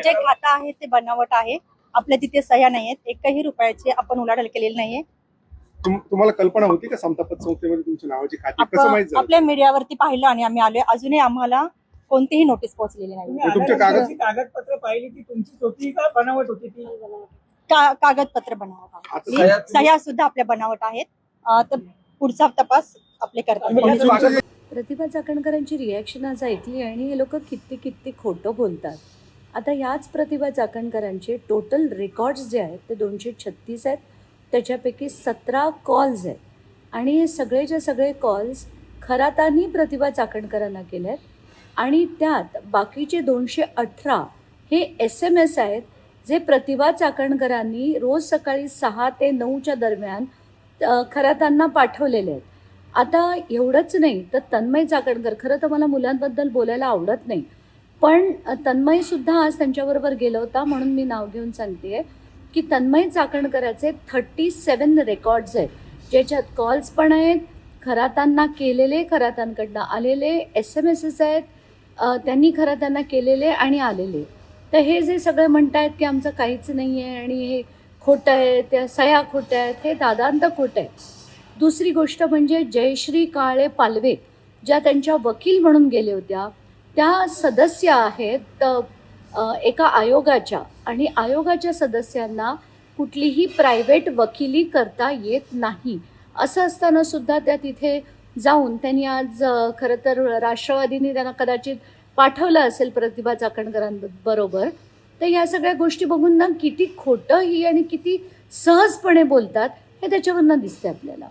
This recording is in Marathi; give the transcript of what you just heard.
जे खातं आहे ते बनावट आहे. आपल्या तिथे सह्या नाहीयेत, एकही रुपयाची आपण उलाढाल केलेली नाहीये. तुम्हाला कल्पना होती का समतापत संस्थेमध्ये तुमच्या नावाची खाती कसं माहित झालं? आपल्या मीडियावरती पाहिलं आणि आम्ही आलोय. अजूनही आम्हाला कोणतीही नोटीस पोहोचलेली नाही. तुमच्या कागदपत्र पाहिली ती तुमचीच होती का बनावट होती ती? कागदपत्र बनावट आहे, सह्या सुद्धा आपल्या बनावट आहेत. तर पुढचा तपास आपले करतात. प्रतिभा चाकणकरांची रिॲक्शन आज ऐकली आणि हे लोक किती खोटं बोलतात. आता याच प्रतिभा चाकणकरांचे टोटल रेकॉर्ड्स जे आहेत ते 236 आहेत. त्याच्यापैकी 17 कॉल्स आहेत आणि हे सगळेच्या सगळे कॉल्स खरातानी प्रतिभा चाकणकरांना केले आहेत आणि त्यात बाकीचे 218 हे SMS आहेत जे प्रतिभा चाकणकरांनी रोज सकाळी 6 ते 9च्या दरम्यान खरातांना पाठवलेले आहेत. आता एवढंच नाही तर तन्मय चाकणकर, खरं तर मला मुलांबद्दल बोलायला आवडत नाही, पण तन्मयसुद्धा आज त्यांच्याबरोबर गेला होता म्हणून मी नाव घेऊन सांगते की तन्मय चाकणकराचे 37 रेकॉर्ड्स आहेत ज्याच्यात कॉल्स पण आहेत, खरातांना केलेले, खरातांकडनं आलेले SMS आहेत, त्यांनी खरातांना केलेले आणि आलेले. तर हे जे सगळे म्हणत आहेत की आमचं काहीच नाही आहे आणि हे खोटं आहे, त्या सह्या खोट्या आहेत, हे दादांत खोटं आहे. दुसरी गोष्ट म्हणजे जयश्री काळे पालवे ज्या त्यांच्या वकील म्हणून गेले होत्या त्या सदस्य आहेत एका आयोगाच्या आणि आयोगाच्या सदस्यांना कुठलीही प्रायव्हेट वकिली करता येत नाही. असं असताना सुद्धा त्या तिथे जाऊन त्यांनी आज खरं तर राष्ट्रवादीने त्यांना कदाचित पाठवलं असेल प्रतिभा चाकणकरांबरोबर. तर ह्या सगळ्या गोष्टी बघून ना किती खोटं ही आणि किती सहजपणे बोलतात हे त्याच्यावरनं दिसते आपल्याला.